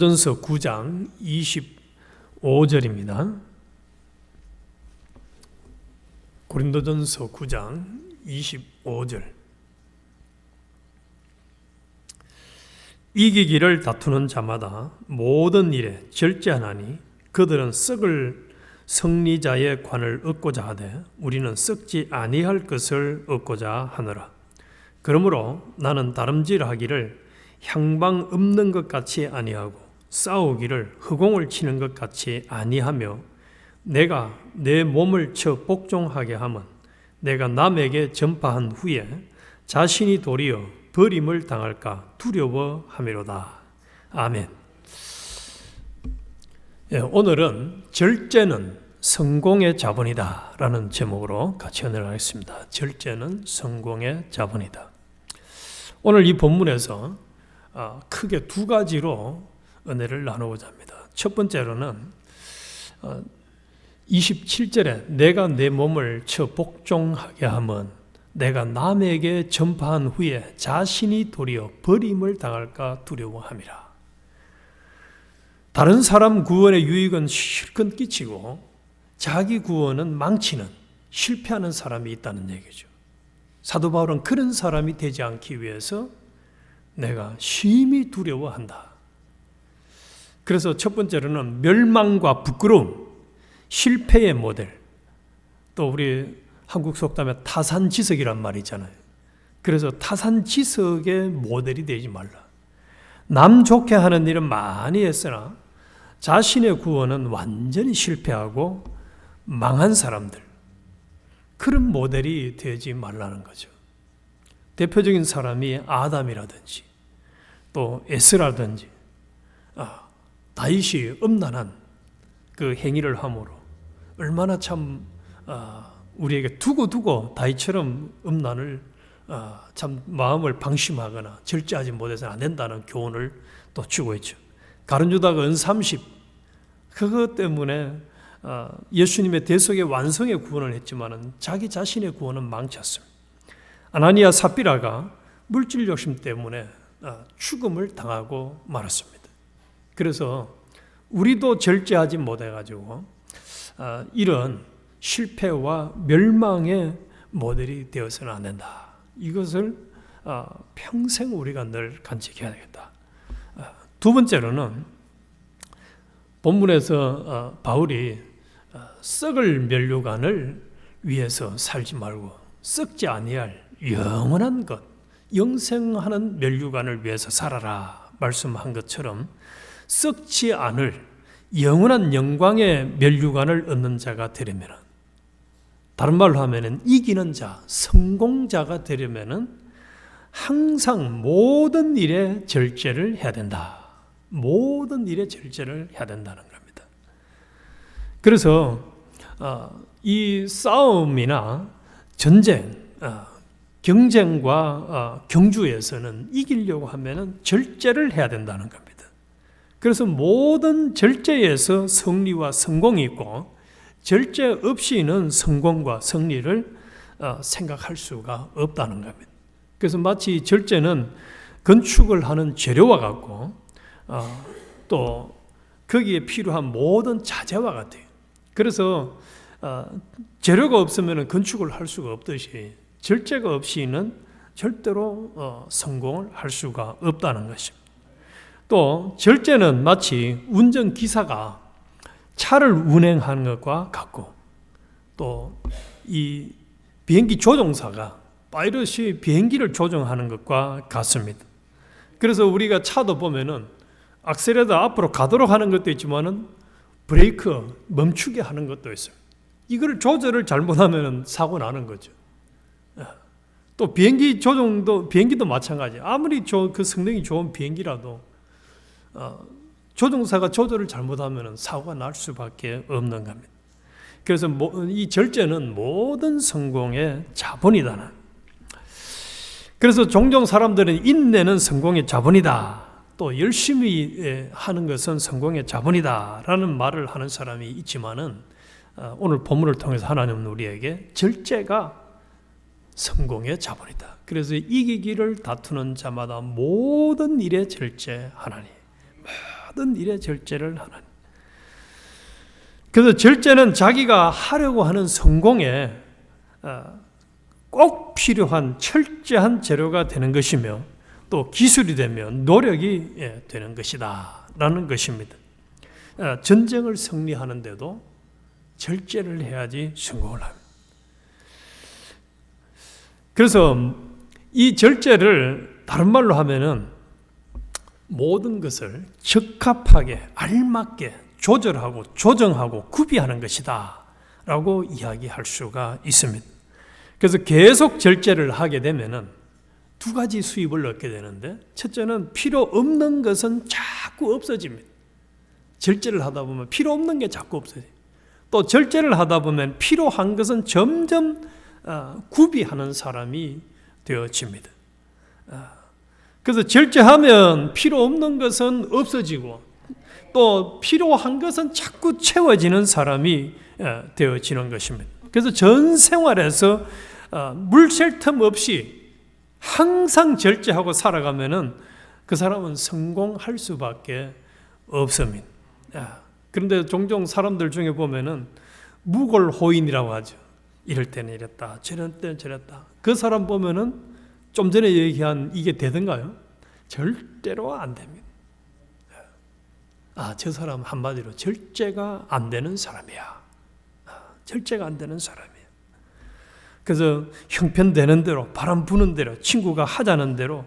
고린도전서 9장 25절입니다. 고린도전서 9장 25절. 이기기를 다투는 자마다 모든 일에 절제하나니 그들은 썩을 승리자의 관을 얻고자 하되 우리는 썩지 아니할 것을 얻고자 하노라. 그러므로 나는 다름질하기를 향방 없는 것 같이 아니하고 싸우기를 허공을 치는 것 같이 아니하며 내가 내 몸을 쳐 복종하게 하면 내가 남에게 전파한 후에 자신이 도리어 버림을 당할까 두려워함이로다. 아멘. 오늘은 절제는 성공의 자본이다 라는 제목으로 같이 은혜를 하겠습니다. 절제는 성공의 자본이다. 오늘 이 본문에서 크게 두 가지로 은혜를 나누고자 합니다. 첫 번째로는 27절에 내가 내 몸을 쳐 복종하게 하면 내가 남에게 전파한 후에 자신이 도리어 버림을 당할까 두려워함이라. 다른 사람 구원의 유익은 실컷 끼치고 자기 구원은 망치는, 실패하는 사람이 있다는 얘기죠. 사도 바울은 그런 사람이 되지 않기 위해서 내가 심히 두려워한다. 그래서 첫 번째로는 멸망과 부끄러움, 실패의 모델. 또 우리 한국 속담에 타산지석이란 말이 있잖아요. 그래서 타산지석의 모델이 되지 말라. 남 좋게 하는 일은 많이 했으나 자신의 구원은 완전히 실패하고 망한 사람들, 그런 모델이 되지 말라는 거죠. 대표적인 사람이 아담이라든지 또 에스라든지 다윗이 음란한 그 행위를 함으로 얼마나 참 우리에게 두고 다윗처럼 음란을 참 마음을 방심하거나 절제하지 못해서는 안 된다는 교훈을 또 주고 있죠. 가룟유다가 은30 그것 때문에 예수님의 대속의 완성의 구원을 했지만은 자기 자신의 구원은 망쳤습니다. 아나니아 삽비라가 물질 욕심 때문에 죽음을 당하고 말았습니다. 그래서 우리도 절제하지 못해가지고 이런 실패와 멸망의 모델이 되어서는 안 된다. 이것을 평생 우리가 늘 간직해야 되겠다. 두 번째로는 본문에서 바울이 썩을 면류관을 위해서 살지 말고 썩지 아니할 영원한 것, 영생하는 면류관을 위해서 살아라 말씀한 것처럼 썩지 않을 영원한 영광의 면류관을 얻는 자가 되려면, 다른 말로 하면 이기는 자, 성공자가 되려면 항상 모든 일에 절제를 해야 된다. 모든 일에 절제를 해야 된다는 겁니다. 그래서 이 싸움이나 전쟁, 경쟁과 경주에서는 이기려고 하면 절제를 해야 된다는 겁니다. 그래서 모든 절제에서 승리와 성공이 있고 절제 없이는 성공과 승리를 생각할 수가 없다는 겁니다. 그래서 마치 절제는 건축을 하는 재료와 같고 또 거기에 필요한 모든 자재와 같아요. 그래서 재료가 없으면 건축을 할 수가 없듯이 절제가 없이는 절대로 성공을 할 수가 없다는 것입니다. 또 절제는 마치 운전기사가 차를 운행하는 것과 같고 또 이 비행기 조종사가 파이럿이 비행기를 조종하는 것과 같습니다. 그래서 우리가 차도 보면은 악셀레터 앞으로 가도록 하는 것도 있지만은 브레이크 멈추게 하는 것도 있어요. 이걸 조절을 잘못하면 사고 나는 거죠. 또 비행기도 마찬가지. 아무리 그 성능이 좋은 비행기라도 조종사가 조절을 잘못하면 사고가 날 수밖에 없는 겁니다. 그래서 이 절제는 모든 성공의 자본이다. 그래서 종종 사람들은 인내는 성공의 자본이다. 또 열심히 하는 것은 성공의 자본이다 라는 말을 하는 사람이 있지만은 오늘 본문을 통해서 하나님은 우리에게 절제가 성공의 자본이다. 그래서 이기기를 다투는 자마다 모든 일에 절제하나니 모든 일에 절제를 하나니. 그래서 절제는 자기가 하려고 하는 성공에 꼭 필요한 철저한 재료가 되는 것이며 또 기술이 되면 노력이 되는 것이다 라는 것입니다. 전쟁을 승리하는데도 절제를 해야지 성공을 합니다. 그래서 이 절제를 다른 말로 하면은 모든 것을 적합하게 알맞게 조절하고 조정하고 구비하는 것이다 라고 이야기할 수가 있습니다. 그래서 계속 절제를 하게 되면은 두 가지 수입을 얻게 되는데, 첫째는 필요 없는 것은 자꾸 없어집니다. 절제를 하다 보면 필요 없는 게 자꾸 없어져요. 또 절제를 하다 보면 필요한 것은 점점 구비하는 사람이 되어집니다. 그래서 절제하면 필요 없는 것은 없어지고 또 필요한 것은 자꾸 채워지는 사람이 되어지는 것입니다. 그래서 전 생활에서 물 셀 틈 없이 항상 절제하고 살아가면은 그 사람은 성공할 수밖에 없습니다. 그런데 종종 사람들 중에 보면은 무골호인이라고 하죠. 이럴 때는 이랬다, 저럴 때는 저랬다. 그 사람 보면은 좀 전에 얘기한 이게 되던가요? 절대로 안 됩니다. 저 사람 한마디로 절제가 안 되는 사람이야. 절제가 안 되는 사람이야. 그래서 형편되는 대로, 바람 부는 대로, 친구가 하자는 대로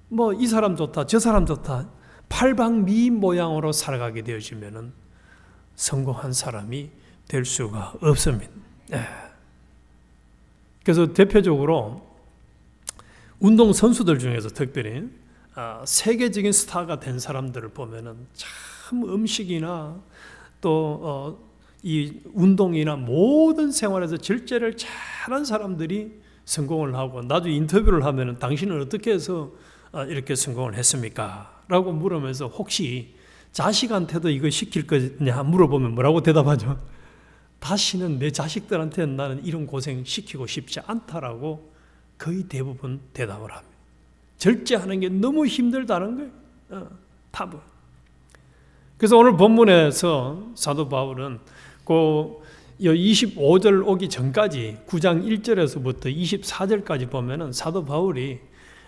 뭐 이 사람 좋다, 저 사람 좋다, 팔방미인 모양으로 살아가게 되어지면은 성공한 사람이 될 수가 없습니다. 그래서 대표적으로 운동 선수들 중에서 특별히 세계적인 스타가 된 사람들을 보면은 참 음식이나 또 이 운동이나 모든 생활에서 절제를 잘한 사람들이 성공을 하고, 나중에 인터뷰를 하면은 당신은 어떻게 해서 이렇게 성공을 했습니까? 라고 물으면서 혹시 자식한테도 이거 시킬 거냐 물어보면 뭐라고 대답하죠? 다시는 내 자식들한테는 나는 이런 고생 시키고 싶지 않다라고 거의 대부분 대답을 합니다. 절제하는 게 너무 힘들다는 거예요. 답은. 그래서 오늘 본문에서 사도 바울은 그 25절 오기 전까지 9장 1절에서부터 24절까지 보면은 사도 바울이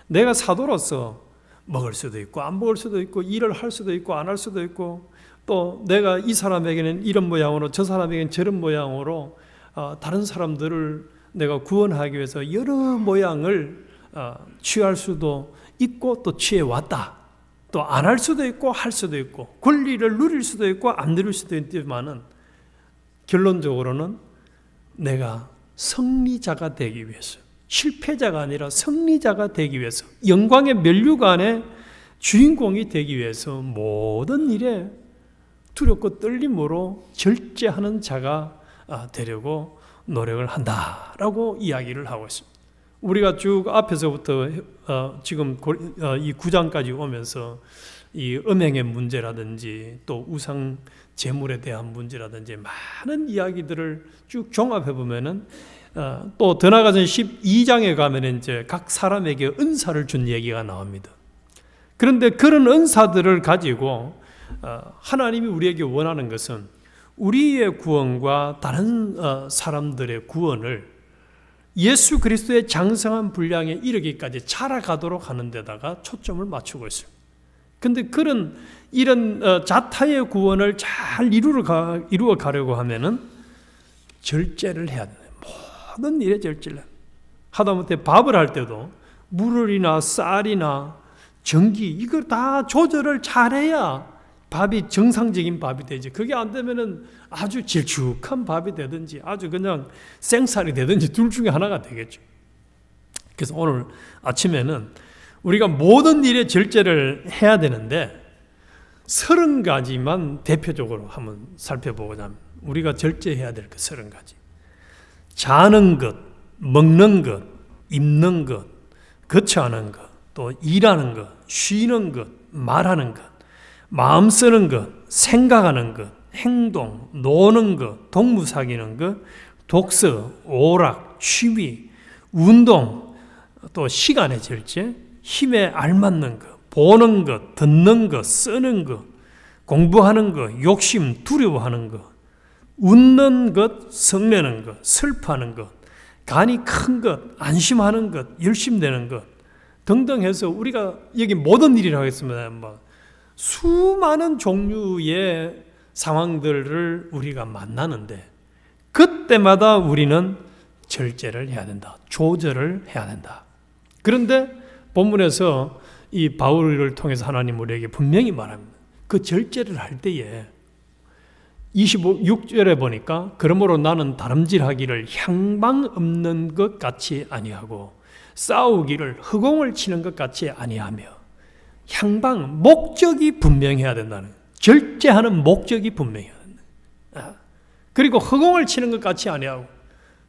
내가 사도로서 먹을 수도 있고 안 먹을 수도 있고 일을 할 수도 있고 안 할 수도 있고 또 내가 이 사람에게는 이런 모양으로 저 사람에게는 저런 모양으로 다른 사람들을 내가 구원하기 위해서 여러 모양을 취할 수도 있고 또 취해왔다. 또 안 할 수도 있고 할 수도 있고 권리를 누릴 수도 있고 안 누릴 수도 있지만은 결론적으로는 내가 승리자가 되기 위해서, 실패자가 아니라 승리자가 되기 위해서, 영광의 면류관의 주인공이 되기 위해서 모든 일에 두렵고 떨림으로 절제하는 자가 되려고 노력을 한다라고 이야기를 하고 있습니다. 우리가 쭉 앞에서부터 지금 이 9장까지 오면서 이 음행의 문제라든지 또 우상 제물에 대한 문제라든지 많은 이야기들을 쭉 종합해 보면은 또 더 나아가서 12장에 가면 이제 각 사람에게 은사를 준 얘기가 나옵니다. 그런데 그런 은사들을 가지고 하나님이 우리에게 원하는 것은 우리의 구원과 다른 사람들의 구원을 예수 그리스도의 장성한 분량에 이르기까지 자라가도록 하는 데다가 초점을 맞추고 있습니다. 그런데 이런 자타의 구원을 잘 이루어 가려고 하면은 절제를 해야 돼요. 모든 일에 절제를 하다못해 밥을 할 때도 물이나 쌀이나 전기 이걸 다 조절을 잘해야 밥이 정상적인 밥이 되지. 그게 안 되면은 아주 질쭉한 밥이 되든지 아주 그냥 생쌀이 되든지 둘 중에 하나가 되겠죠. 그래서 오늘 아침에는 우리가 모든 일에 절제를 해야 되는데 30가지만 대표적으로 한번 살펴보고자 합니다. 우리가 절제해야 될 것 30가지. 자는 것, 먹는 것, 입는 것, 거처하는 것, 또 일하는 것, 쉬는 것, 말하는 것, 마음 쓰는 것, 생각하는 것, 행동, 노는 것, 동무 사귀는 것, 독서, 오락, 취미, 운동, 또 시간의 절제, 힘에 알맞는 것, 보는 것, 듣는 것, 쓰는 것, 공부하는 것, 욕심, 두려워하는 것, 웃는 것, 성내는 것, 슬퍼하는 것, 간이 큰 것, 안심하는 것, 열심되는 것 등등 해서 우리가 여기 모든 일이라고 했습니다. 수많은 종류의 상황들을 우리가 만나는데 그때마다 우리는 절제를 해야 된다. 조절을 해야 된다. 그런데 본문에서 이 바울을 통해서 하나님 우리에게 분명히 말합니다. 그 절제를 할 때에 26절에 보니까 그러므로 나는 다름질하기를 향방 없는 것 같이 아니하고 싸우기를 허공을 치는 것 같이 아니하며 향방, 목적이 분명해야 된다는 거예요. 절제하는 목적이 분명해야 된다. 그리고 허공을 치는 것 같이 아니하고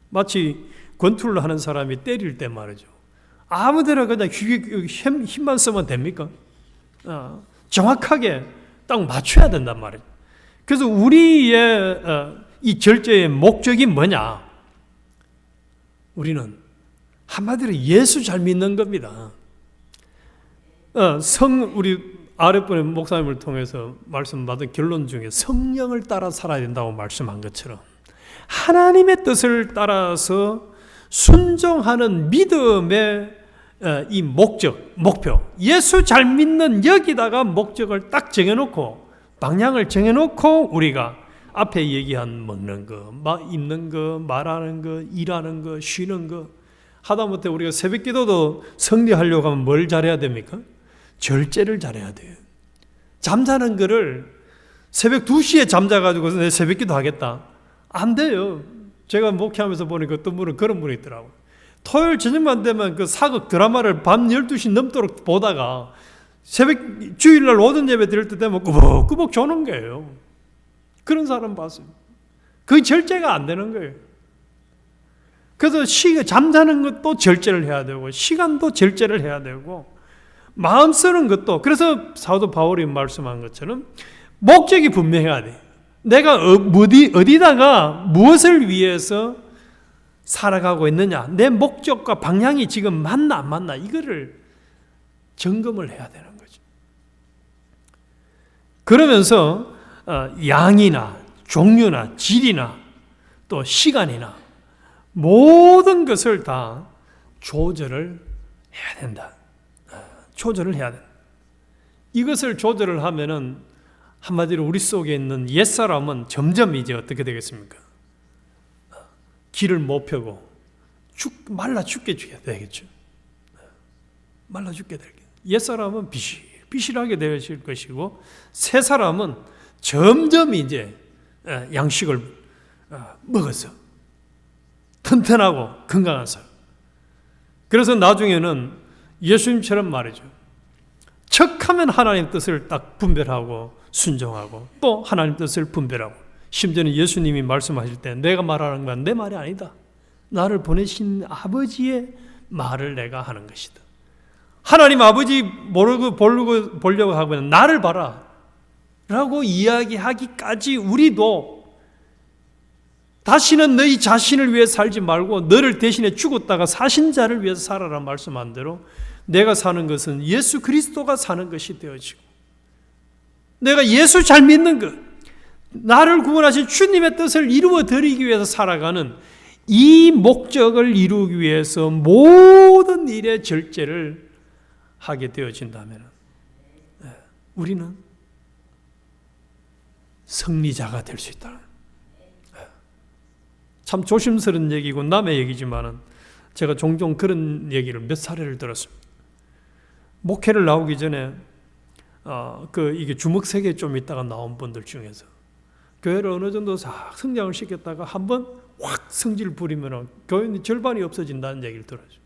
마치 권투를 하는 사람이 때릴 때 말이죠. 아무데나 그냥 힘만 쓰면 됩니까? 정확하게 딱 맞춰야 된단 말이에요. 그래서 우리의 이 절제의 목적이 뭐냐? 우리는 한마디로 예수 잘 믿는 겁니다. 우리 아랫번에 목사님을 통해서 말씀받은 결론 중에 성령을 따라 살아야 된다고 말씀한 것처럼 하나님의 뜻을 따라서 순종하는 믿음의 이 목표, 예수 잘 믿는 여기다가 목적을 딱 정해놓고 방향을 정해놓고 우리가 앞에 얘기한 먹는 거, 입는 거, 말하는 거, 일하는 거, 쉬는 거 하다못해 우리가 새벽기도도 성리하려고 하면 뭘 잘해야 됩니까? 절제를 잘해야 돼요. 잠자는 거를 새벽 2시에 잠자가지고 내 새벽기도 하겠다. 안 돼요. 제가 목회하면서 보니까 어떤 분은 그런 분이 있더라고요. 토요일 저녁만 되면 그 사극 드라마를 밤 12시 넘도록 보다가 새벽 주일날 오전 예배 드릴 때 되면 꾸벅꾸벅 조는 거예요. 그런 사람 봤어요. 그게 절제가 안 되는 거예요. 그래서 잠자는 것도 절제를 해야 되고 시간도 절제를 해야 되고 마음 쓰는 것도 그래서 사도 바울이 말씀한 것처럼 목적이 분명해야 돼. 내가 어디다가 무엇을 위해서 살아가고 있느냐, 내 목적과 방향이 지금 맞나 안 맞나 이거를 점검을 해야 되는 거죠. 그러면서 양이나 종류나 질이나 또 시간이나 모든 것을 다 조절을 해야 된다. 조절을 해야 된다. 이것을 조절을 하면은 한마디로 우리 속에 있는 옛사람은 점점 이제 어떻게 되겠습니까? 길을 못 펴고 말라 죽게 되겠죠. 말라 죽게 되겠죠. 옛사람은 비실하게 되어질 것이고 새 사람은 점점 이제 양식을 먹어서 튼튼하고 건강한 사람. 그래서 나중에는 예수님처럼 말이죠. 척하면 하나님 뜻을 딱 분별하고 순종하고 또 하나님 뜻을 분별하고 심지어는 예수님이 말씀하실 때 내가 말하는 건 내 말이 아니다. 나를 보내신 아버지의 말을 내가 하는 것이다. 하나님 아버지 보려고 하면 나를 봐라 라고 이야기하기까지 우리도 다시는 너희 자신을 위해 살지 말고 너를 대신에 죽었다가 사신 자를 위해서 살아라 말씀한 대로 내가 사는 것은 예수 그리스도가 사는 것이 되어지고 내가 예수 잘 믿는 것, 나를 구원하신 주님의 뜻을 이루어 드리기 위해서 살아가는 이 목적을 이루기 위해서 모든 일에 절제를 하게 되어진다면 우리는 승리자가 될 수 있다. 참 조심스러운 얘기고 남의 얘기지만은 제가 종종 그런 얘기를 몇 사례를 들었습니다. 목회를 나오기 전에 이게 주먹 세 개 좀 있다가 나온 분들 중에서 교회를 어느 정도 싹 성장을 시켰다가 한번 확 성질 부리면 교회는 절반이 없어진다는 얘기를 들었어요.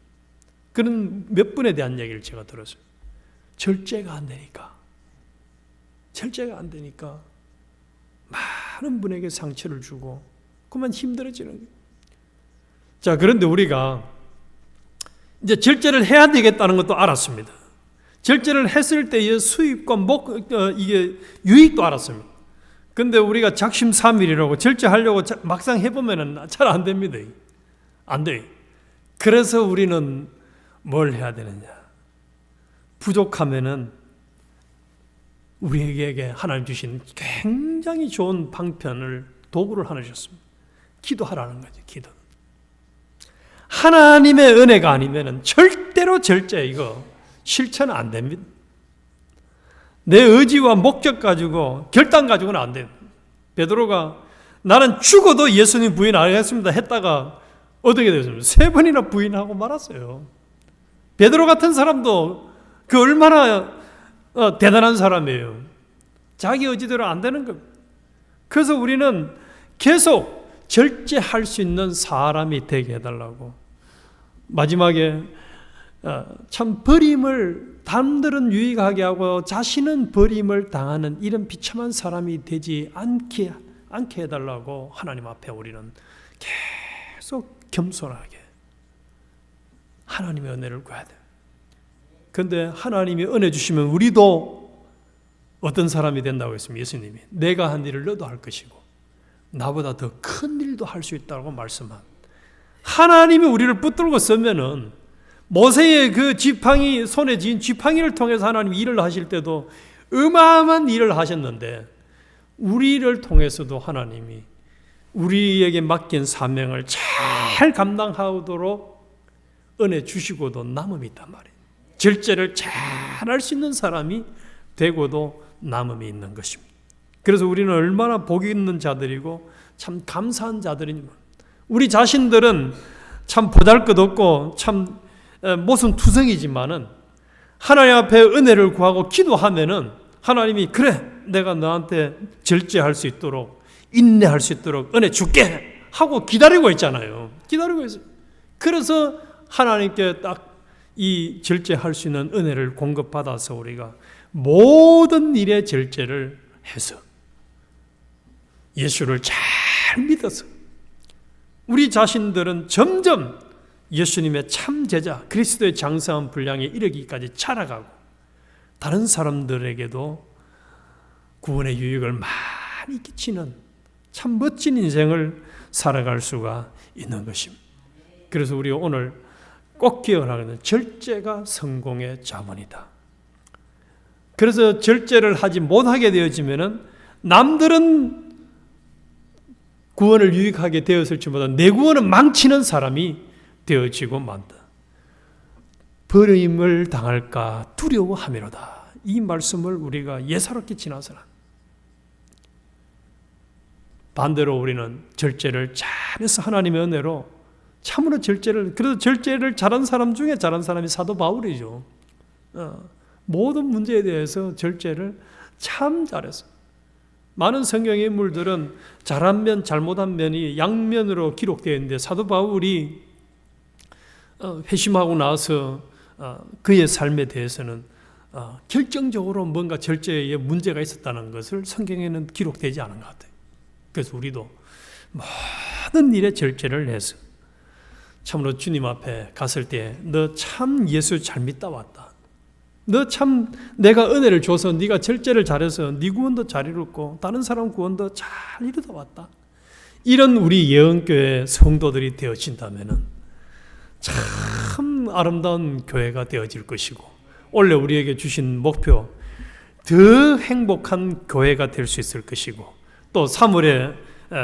그런 몇 분에 대한 얘기를 제가 들었어요. 절제가 안 되니까 많은 분에게 상처를 주고 그만 힘들어지는 거예요. 자, 그런데 우리가 이제 절제를 해야 되겠다는 것도 알았습니다. 절제를 했을 때의 수입과 이게 유익도 알았습니다. 근데 우리가 작심삼일이라고 절제하려고 막상 해보면 잘 안 됩니다. 안 돼요. 그래서 우리는 뭘 해야 되느냐? 부족하면은 우리에게 하나님 주신 굉장히 좋은 방편을, 도구를 하나 주셨습니다. 기도하라는 거죠. 기도. 하나님의 은혜가 아니면 절대로 절제 이거 실천 안 됩니다. 내 의지와 목적 가지고 결단 가지고는 안 돼요. 베드로가 나는 죽어도 예수님 부인 안 하겠습니다 했다가 어떻게 되었습니까? 3번이나 부인하고 말았어요. 베드로 같은 사람도 그 얼마나 대단한 사람이에요. 자기 의지대로 안 되는 겁니다. 그래서 우리는 계속 절제할 수 있는 사람이 되게 해달라고. 마지막에 참 버림을 남들은 유익하게 하고 자신은 버림을 당하는 이런 비참한 사람이 되지 않게 해달라고 하나님 앞에 우리는 계속 겸손하게 하나님의 은혜를 구해야 돼요. 그런데 하나님이 은혜 주시면 우리도 어떤 사람이 된다고 했습니다. 예수님이 내가 한 일을 너도 할 것이고 나보다 더 큰 일도 할 수 있다고 말씀한, 하나님이 우리를 붙들고 쓰면은 모세의 그 지팡이, 손에 쥔 지팡이를 통해서 하나님이 일을 하실 때도 어마어마한 일을 하셨는데 우리를 통해서도 하나님이 우리에게 맡긴 사명을 잘 감당하도록 은혜 주시고도 남음이 있단 말이에요. 절제를 잘 할 수 있는 사람이 되고도 남음이 있는 것입니다. 그래서 우리는 얼마나 복이 있는 자들이고 참 감사한 자들이지만, 우리 자신들은 참 보잘것없고 참 모순투성이지만은 하나님 앞에 은혜를 구하고 기도하면은 하나님이 그래 내가 너한테 절제할 수 있도록 인내할 수 있도록 은혜 줄게 하고 기다리고 있잖아요. 기다리고 있어요. 그래서 하나님께 딱 이 절제할 수 있는 은혜를 공급받아서 우리가 모든 일에 절제를 해서 예수를 잘 믿어서 우리 자신들은 점점 예수님의 참 제자, 그리스도의 장성한 분량에 이르기까지 자라가고 다른 사람들에게도 구원의 유익을 많이 끼치는 참 멋진 인생을 살아갈 수가 있는 것입니다. 그래서 우리 오늘 꼭 기억하는 절제가 성공의 자본이다. 그래서 절제를 하지 못하게 되어지면은 남들은 구원을 유익하게 되었을지보다 내 구원은 망치는 사람이 되어지고 만다. 버림을 당할까 두려워하미로다. 이 말씀을 우리가 예사롭게 지나서는, 반대로 우리는 절제를 잘해서 하나님의 은혜로 참으로 그래서 절제를 잘한 사람 중에 잘한 사람이 사도 바울이죠. 모든 문제에 대해서 절제를 참 잘했어요. 많은 성경의 인물들은 잘한 면, 잘못한 면이 양면으로 기록되어 있는데 사도 바울이 회심하고 나서 그의 삶에 대해서는 결정적으로 뭔가 절제에 문제가 있었다는 것을 성경에는 기록되지 않은 것 같아요. 그래서 우리도 모든 일에 절제를 해서 참으로 주님 앞에 갔을 때 너 참 예수 잘 믿다 왔다. 너 참 내가 은혜를 줘서 네가 절제를 잘해서 네 구원도 잘 이뤘고 다른 사람 구원도 잘 이루다 왔다. 이런 우리 예언교회 성도들이 되어진다면 참 아름다운 교회가 되어질 것이고, 원래 우리에게 주신 목표 더 행복한 교회가 될 수 있을 것이고, 또 3월에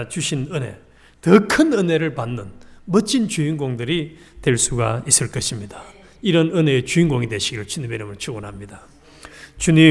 주신 은혜, 더 큰 은혜를 받는 멋진 주인공들이 될 수가 있을 것입니다. 이런 은혜의 주인공이 되시기를 주님의 이름으로 축원합니다. 주님.